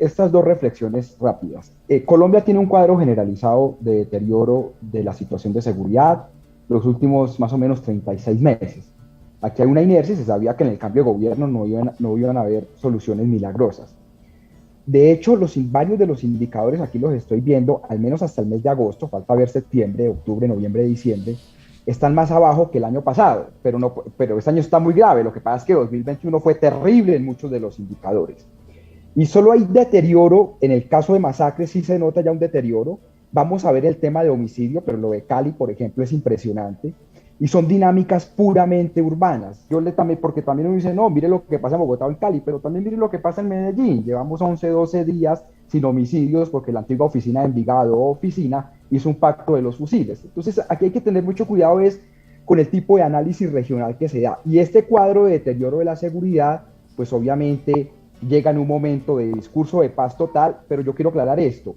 estas dos reflexiones rápidas. Colombia tiene un cuadro generalizado de deterioro de la situación de seguridad los últimos más o menos 36 meses. Aquí hay una inercia y se sabía que en el cambio de gobierno no iban a haber soluciones milagrosas. De hecho, varios de los indicadores aquí los estoy viendo, al menos hasta el mes de agosto, falta ver septiembre, octubre, noviembre, diciembre, están más abajo que el año pasado, pero este año está muy grave. Lo que pasa es que 2021 fue terrible en muchos de los indicadores. Y solo hay deterioro, en el caso de masacres sí se nota ya un deterioro. Vamos a ver el tema de homicidio, pero lo de Cali, por ejemplo, es impresionante. Y son dinámicas puramente urbanas. Porque también uno dice, no, mire lo que pasa en Bogotá o en Cali, pero también mire lo que pasa en Medellín. Llevamos 11, 12 días sin homicidios porque la antigua oficina de Envigado oficina hizo un pacto de los fusiles. Entonces, aquí hay que tener mucho cuidado con el tipo de análisis regional que se da. Y este cuadro de deterioro de la seguridad, pues obviamente llega en un momento de discurso de paz total, pero yo quiero aclarar esto.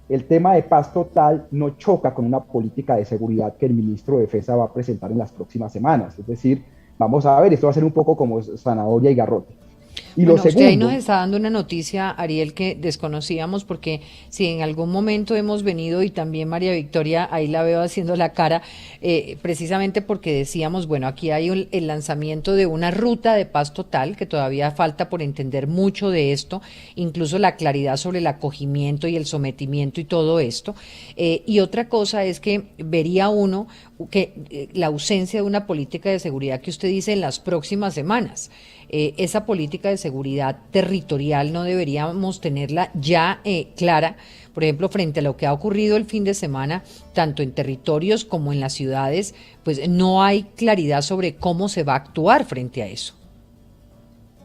El tema de paz total no choca con una política de seguridad que el ministro de Defensa va a presentar en las próximas semanas. Es decir, vamos a ver, esto va a ser un poco como zanahoria y garrote. Y lo Bueno, usted ahí nos segundo, está dando una noticia, Ariel, que desconocíamos, porque si en algún momento hemos venido, y también María Victoria, ahí la veo haciendo la cara, precisamente porque decíamos, bueno, aquí hay el lanzamiento de una ruta de paz total, que todavía falta por entender mucho de esto, incluso la claridad sobre el acogimiento y el sometimiento y todo esto. Y otra cosa es que vería uno que la ausencia de una política de seguridad que usted dice en las próximas semanas. Esa política de seguridad territorial no deberíamos tenerla ya clara, por ejemplo, frente a lo que ha ocurrido el fin de semana, tanto en territorios como en las ciudades, pues no hay claridad sobre cómo se va a actuar frente a eso.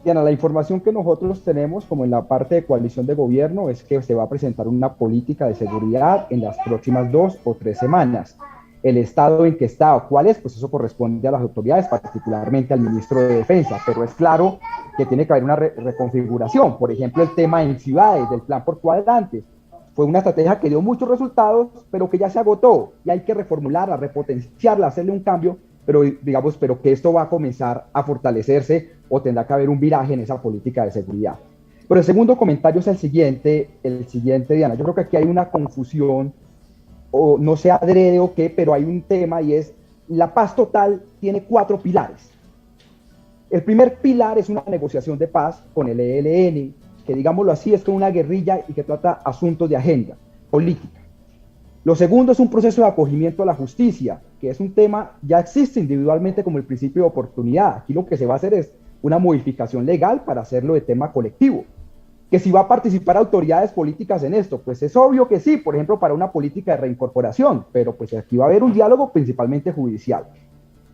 Diana, la información que nosotros tenemos, como en la parte de coalición de gobierno, es que se va a presentar una política de seguridad en las próximas 2 o 3 semanas. El estado en que está o cuál es, pues eso corresponde a las autoridades, particularmente al ministro de Defensa, pero es claro que tiene que haber una reconfiguración. Por ejemplo, el tema en ciudades, del plan por cuadrantes, fue una estrategia que dio muchos resultados, pero que ya se agotó y hay que reformularla, repotenciarla, hacerle un cambio, pero digamos, pero que esto va a comenzar a fortalecerse o tendrá que haber un viraje en esa política de seguridad. Pero el segundo comentario es el siguiente, Diana. Yo creo que aquí hay una confusión, o no sé adrede o qué, pero hay un tema y es, la paz total tiene 4 pilares. El primer pilar es una negociación de paz con el ELN, que digámoslo así, es como una guerrilla y que trata asuntos de agenda política. Lo segundo es un proceso de acogimiento a la justicia, que es un tema, ya existe individualmente como el principio de oportunidad. Aquí lo que se va a hacer es una modificación legal para hacerlo de tema colectivo. Que si va a participar autoridades políticas en esto, pues es obvio que sí, por ejemplo, para una política de reincorporación, pero pues aquí va a haber un diálogo principalmente judicial.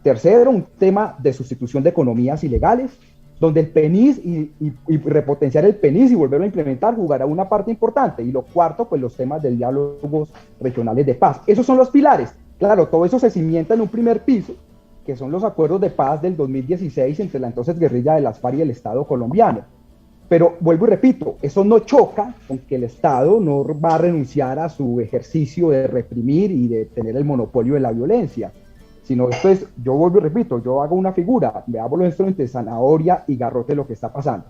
Tercero, un tema de sustitución de economías ilegales, donde el PENIS y repotenciar el PENIS y volverlo a implementar jugará una parte importante. Y lo cuarto, pues los temas de diálogos regionales de paz. Esos son los pilares. Claro, todo eso se cimienta en un primer piso, que son los acuerdos de paz del 2016 entre la entonces guerrilla de las FARC y el Estado colombiano. Pero vuelvo y repito, eso no choca con que el Estado no va a renunciar a su ejercicio de reprimir y de tener el monopolio de la violencia, sino esto es, yo vuelvo y repito, yo hago una figura, veámoslo esto entre zanahoria y garrote lo que está pasando.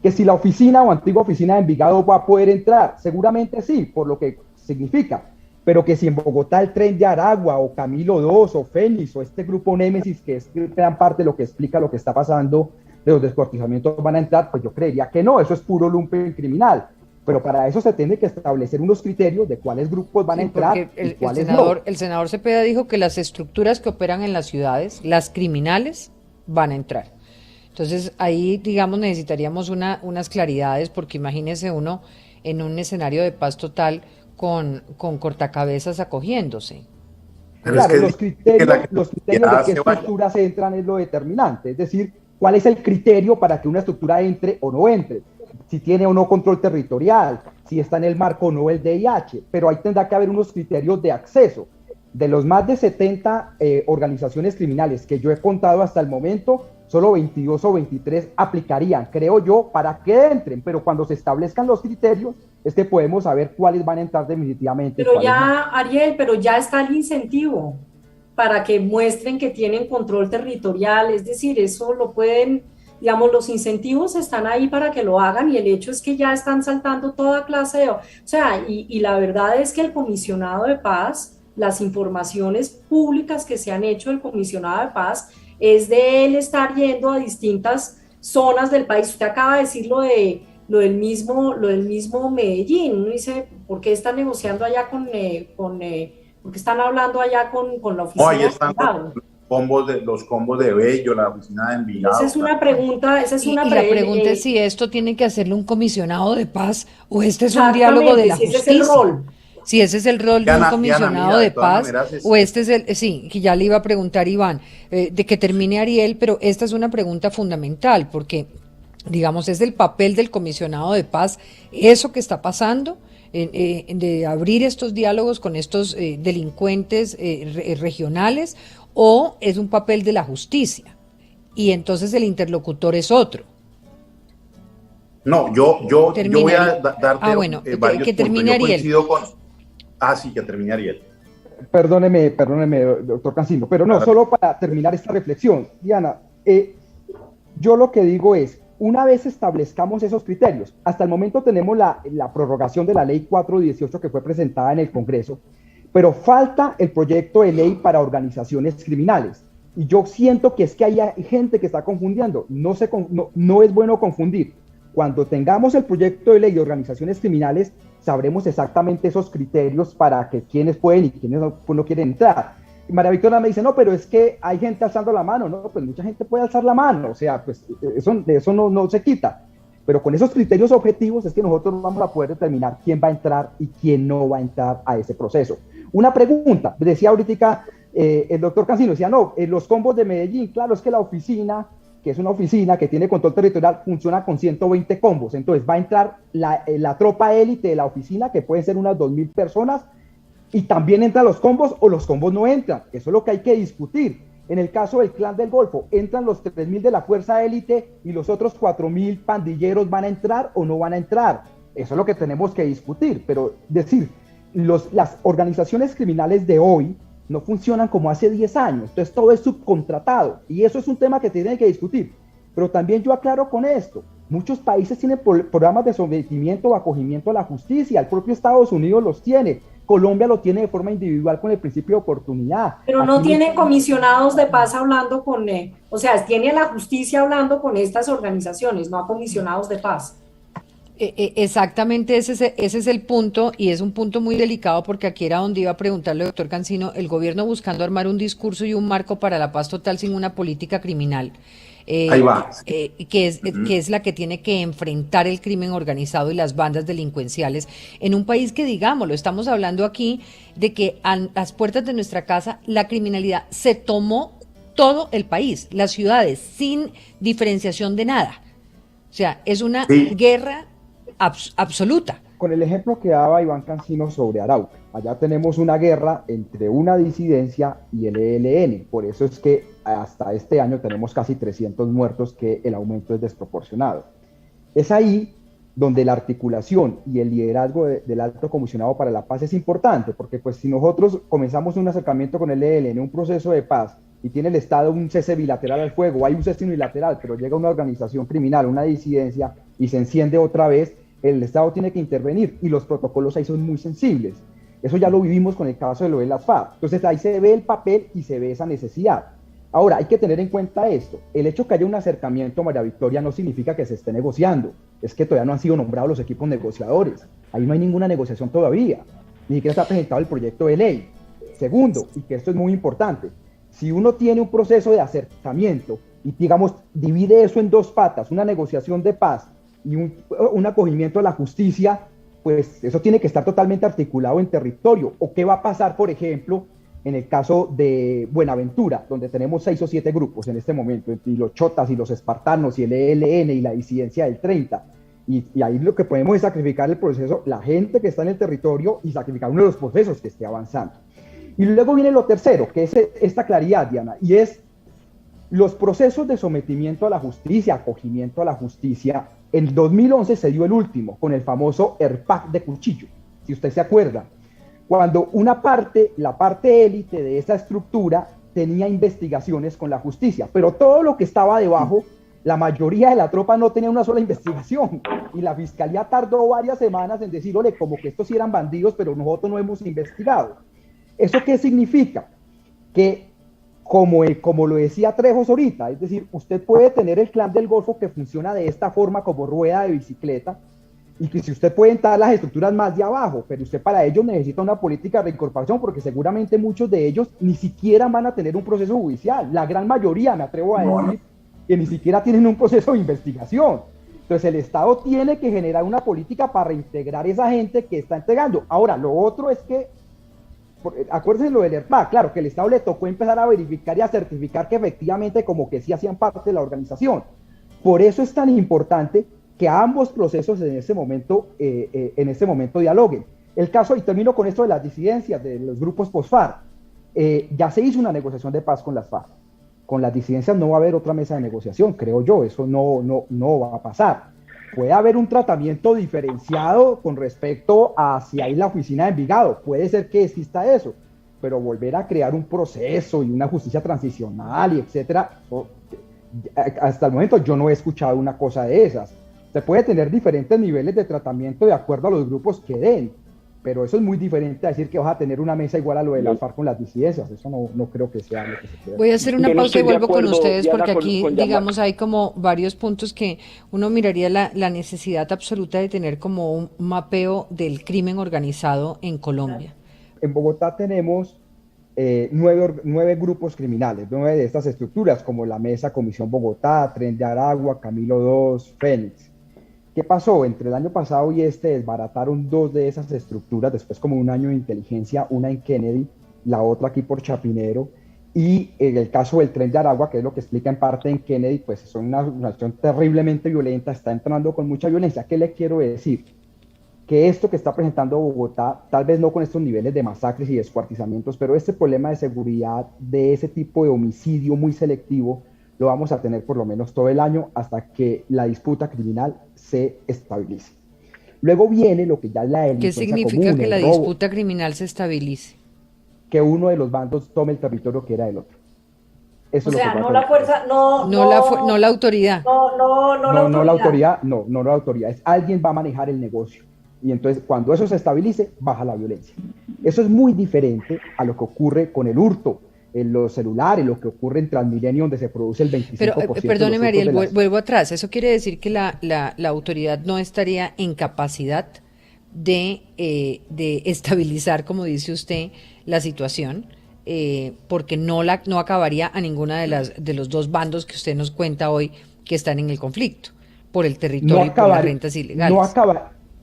Que si la oficina o antigua oficina de Envigado va a poder entrar, seguramente sí, por lo que significa, pero que si en Bogotá el Tren de Aragua o Camilo II o Fénix o este grupo Némesis, que es gran parte de lo que explica lo que está pasando de los descuartizamientos van a entrar, pues yo creería que no, eso es puro lumpen criminal. Pero para eso se tiene que establecer unos criterios de cuáles grupos van a Sí, entrar porque y cuáles no. el senador Cepeda dijo que las estructuras que operan en las ciudades, las criminales, van a entrar. Entonces ahí, digamos, necesitaríamos unas claridades, porque imagínese uno en un escenario de paz total con cortacabezas acogiéndose. Pero es Claro, que los dice que la criterios, los criterios de ya qué se vaya. estructuras entran es lo determinante, es decir, cuál es el criterio para que una estructura entre o no entre, si tiene o no control territorial, si está en el marco o no el DIH, pero ahí tendrá que haber unos criterios de acceso. De los más de 70 organizaciones criminales que yo he contado hasta el momento, solo 22 o 23 aplicarían, creo yo, para que entren, pero cuando se establezcan los criterios, es que podemos saber cuáles van a entrar definitivamente y Pero cuáles no. ya, Ariel, pero ya está el incentivo para que muestren que tienen control territorial, es decir, eso lo pueden digamos, los incentivos están ahí para que lo hagan y el hecho es que ya están saltando toda clase de, o sea, y la verdad es que el comisionado de paz, las informaciones públicas que se han hecho del comisionado de paz, es de él estar yendo a distintas zonas del país. Usted acaba de decir lo del mismo Medellín. Uno dice, ¿por qué están negociando allá por qué están hablando allá con la No, oficina ahí de están Envigado? los combos de Bello, la oficina de Esa Envigado. es una pregunta, esa es una Y la pregunta es si esto tiene que hacerlo un comisionado de paz o este es un diálogo de exactamente, la si ese es el justicia. rol. Si ese es el rol de un Diana, comisionado mira, de de todas paz maneras, o este es el, sí, que ya le iba a preguntar Iván, de que termine Ariel, pero esta es una pregunta fundamental porque, digamos, es el papel del comisionado de paz, eso que está pasando, de abrir estos diálogos con estos delincuentes regionales, o es un papel de la justicia y entonces el interlocutor es otro. no, yo voy Terminaría. a darte Bueno, varios que puntos. termine Yo Ariel. coincido con... Ah, sí, que termine Ariel. Perdóneme, doctor Cancino, pero no, Claro. solo para terminar esta reflexión, Diana, yo lo que digo es, una vez establezcamos esos criterios, hasta el momento tenemos la prorrogación de la ley 418 que fue presentada en el Congreso, pero falta el proyecto de ley para organizaciones criminales. Y yo siento que es que hay gente que está confundiendo. No es bueno confundir. Cuando tengamos el proyecto de ley de organizaciones criminales, sabremos exactamente esos criterios para que quienes pueden y quienes no quieren entrar. Y María Victoria me dice, no, pero es que hay gente alzando la mano. No, pues mucha gente puede alzar la mano. O sea, pues de eso no se quita. Pero con esos criterios objetivos es que nosotros vamos a poder determinar quién va a entrar y quién no va a entrar a ese proceso. Una pregunta, decía ahorita el doctor Cancino, decía, no, los combos de Medellín, claro, es que la oficina, que es una oficina que tiene control territorial, funciona con 120 combos, entonces va a entrar la tropa élite de la oficina, que pueden ser unas 2.000 personas, y también entran los combos o los combos no entran, eso es lo que hay que discutir. En el caso del Clan del Golfo, ¿entran los 3.000 de la fuerza élite y los otros 4.000 pandilleros van a entrar o no van a entrar? Eso es lo que tenemos que discutir, pero decir, las organizaciones criminales de hoy no funcionan como hace 10 años, entonces todo es subcontratado y eso es un tema que tienen que discutir. Pero también yo aclaro con esto, muchos países tienen programas de sometimiento o acogimiento a la justicia, el propio Estados Unidos los tiene, Colombia lo tiene de forma individual con el principio de oportunidad. Pero no tienen comisionados de paz hablando o sea, tiene a la justicia hablando con estas organizaciones, no a comisionados de paz. Exactamente, ese es el punto y es un punto muy delicado porque aquí era donde iba a preguntarle, doctor Cancino, el gobierno buscando armar un discurso y un marco para la paz total sin una política criminal, Ahí va. que es la que tiene que enfrentar el crimen organizado y las bandas delincuenciales en un país que, digámoslo, estamos hablando aquí de que a las puertas de nuestra casa la criminalidad se tomó todo el país, las ciudades, sin diferenciación de nada. O sea, es una guerra absoluta. Con el ejemplo que daba Iván Cancino sobre Arauca, allá tenemos una guerra entre una disidencia y el ELN, por eso es que hasta este año tenemos casi 300 muertos, que el aumento es desproporcionado. Es ahí donde la articulación y el liderazgo del Alto Comisionado para la Paz es importante, porque pues si nosotros comenzamos un acercamiento con el ELN, un proceso de paz, y tiene el Estado un cese bilateral al fuego, hay un cese unilateral, pero llega una organización criminal, una disidencia, y se enciende otra vez, el Estado tiene que intervenir y los protocolos ahí son muy sensibles. Eso ya lo vivimos con el caso de lo de las FARC. Entonces ahí se ve el papel y se ve esa necesidad. Ahora, hay que tener en cuenta esto. El hecho que haya un acercamiento, María Victoria, no significa que se esté negociando. Es que todavía no han sido nombrados los equipos negociadores. Ahí no hay ninguna negociación todavía. Ni siquiera está presentado el proyecto de ley. Segundo, y que esto es muy importante, si uno tiene un proceso de acercamiento y, digamos, divide eso en dos patas, una negociación de paz y un acogimiento a la justicia, pues eso tiene que estar totalmente articulado en territorio. ¿O qué va a pasar, por ejemplo, en el caso de Buenaventura, donde tenemos 6 o 7 grupos en este momento, y los chotas y los espartanos y el ELN y la disidencia del 30? Y ahí lo que podemos es sacrificar el proceso, la gente que está en el territorio, y sacrificar uno de los procesos que esté avanzando. Y luego viene lo tercero, que es esta claridad, Diana, y es los procesos de sometimiento a la justicia, acogimiento a la justicia. En 2011 se dio el último, con el famoso ERPAC de Cuchillo, si usted se acuerda, cuando una parte, la parte élite de esa estructura, tenía investigaciones con la justicia, pero todo lo que estaba debajo la mayoría de la tropa no tenía una sola investigación y la fiscalía tardó varias semanas en decir, ole, como que estos sí eran bandidos, pero nosotros no hemos investigado. ¿Eso qué significa? Que como lo decía Trejos ahorita, es decir, usted puede tener el Clan del Golfo que funciona de esta forma como rueda de bicicleta, y que si usted puede entrar las estructuras más de abajo, pero usted para ello necesita una política de reincorporación, porque seguramente muchos de ellos ni siquiera van a tener un proceso judicial, la gran mayoría, me atrevo a decir, que ni siquiera tienen un proceso de investigación. Entonces el Estado tiene que generar una política para reintegrar a esa gente que está entregando. Ahora, lo otro es que, acuérdense lo del ERPA, claro, que el Estado le tocó empezar a verificar y a certificar que efectivamente como que sí hacían parte de la organización. Por eso es tan importante que ambos procesos en ese momento dialoguen. El caso, y termino con esto de las disidencias, de los grupos post-FARC, ya se hizo una negociación de paz con las FARC. Con las disidencias no va a haber otra mesa de negociación, creo yo, eso no va a pasar. Puede haber un tratamiento diferenciado con respecto a si hay la oficina de Envigado, puede ser que exista eso, pero volver a crear un proceso y una justicia transicional y etcétera, hasta el momento yo no he escuchado una cosa de esas. Se puede tener diferentes niveles de tratamiento de acuerdo a los grupos que den, pero eso es muy diferente a decir que vas a tener una mesa igual a lo de la FARC con las disidencias. Eso no creo que sea lo que se quiera. Voy a hacer una pausa y vuelvo con ustedes, porque aquí, digamos, hay como varios puntos que uno miraría la necesidad absoluta de tener como un mapeo del crimen organizado en Colombia. En Bogotá tenemos 9 grupos criminales, 9 de estas estructuras, como la Mesa, Comisión Bogotá, Tren de Aragua, Camilo 2, Fénix. ¿Qué pasó? Entre el año pasado y desbarataron 2 de esas estructuras, después como un año de inteligencia, una en Kennedy, la otra aquí por Chapinero, y en el caso del Tren de Aragua, que es lo que explica en parte en Kennedy, pues es una acción terriblemente violenta, está entrando con mucha violencia. ¿Qué le quiero decir? Que esto que está presentando Bogotá, tal vez no con estos niveles de masacres y descuartizamientos, pero este problema de seguridad, de ese tipo de homicidio muy selectivo, lo vamos a tener por lo menos todo el año hasta que la disputa criminal se estabilice. Luego viene lo que ya es la delincuencia común. ¿Qué significa que la disputa criminal se estabilice? Que uno de los bandos tome el territorio que era del otro. Eso o sea, no la fuerza, no la autoridad. No la autoridad. Alguien va a manejar el negocio. Y entonces, cuando eso se estabilice, baja la violencia. Eso es muy diferente a lo que ocurre con el hurto en los celulares, lo que ocurre en Transmilenio, donde se produce el 25%. Pero perdóneme, Ariel, vuelvo atrás. Eso quiere decir que la autoridad no estaría en capacidad de estabilizar, como dice usted, la situación, porque no acabaría a ninguna de los 2 bandos que usted nos cuenta hoy que están en el conflicto, por el territorio y por las rentas ilegales.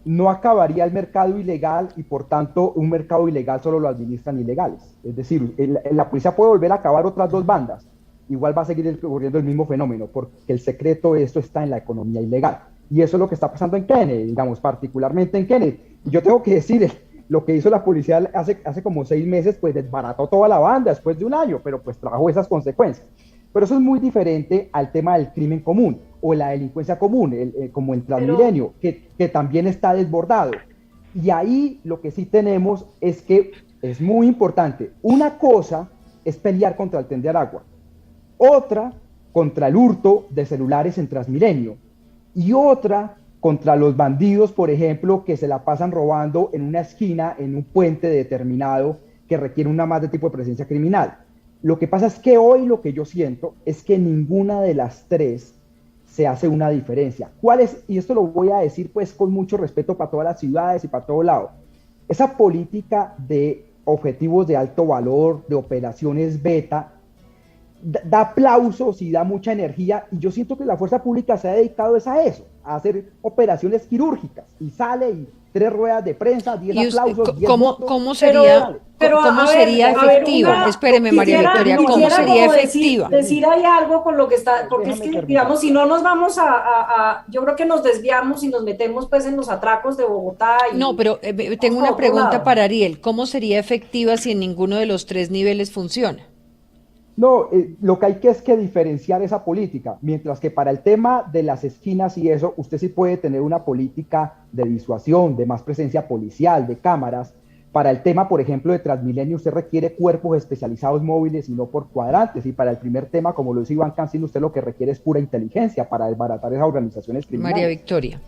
No acabaría el mercado ilegal y por tanto un mercado ilegal solo lo administran ilegales. Es decir, la policía puede volver a acabar otras 2 bandas, igual va a seguir ocurriendo el mismo fenómeno, porque el secreto de esto está en la economía ilegal. Y eso es lo que está pasando en Kennedy, digamos, particularmente en Kennedy. Y yo tengo que decir, lo que hizo la policía hace como 6 meses, pues desbarató toda la banda después de un año, pero pues trajo esas consecuencias. Pero eso es muy diferente al tema del crimen común o la delincuencia común, como el Transmilenio, que también está desbordado. Y ahí lo que sí tenemos es que es muy importante. Una cosa es pelear contra el Tren de Aragua, otra contra el hurto de celulares en Transmilenio y otra contra los bandidos, por ejemplo, que se la pasan robando en una esquina, en un puente determinado que requiere una más de tipo de presencia criminal. Lo que pasa es que hoy lo que yo siento es que ninguna de las 3 se hace una diferencia. ¿Cuál es? Y esto lo voy a decir pues con mucho respeto para todas las ciudades y para todo lado. Esa política de objetivos de alto valor, de operaciones beta, da aplausos y da mucha energía, y yo siento que la fuerza pública se ha dedicado a eso, a hacer operaciones quirúrgicas, y sale y 3 ruedas de prensa, 10 aplausos, 10 votos. ¿Cómo sería efectiva? Espéreme, María Victoria, ¿cómo sería efectiva? Decir ahí algo con lo que está, porque es que, digamos, si no nos vamos yo creo que nos desviamos y nos metemos pues en los atracos de Bogotá. No, pero tengo una pregunta para Ariel. ¿Cómo sería efectiva si en ninguno de los 3 niveles funciona? No, lo que hay es que diferenciar esa política, mientras que para el tema de las esquinas y eso, usted sí puede tener una política de disuasión, de más presencia policial, de cámaras, Para el tema, por ejemplo, de Transmilenio, usted requiere cuerpos especializados móviles y no por cuadrantes. Y para el primer tema, como lo dice Iván Cancino, usted lo que requiere es pura inteligencia para desbaratar esas organizaciones criminales. María Victoria.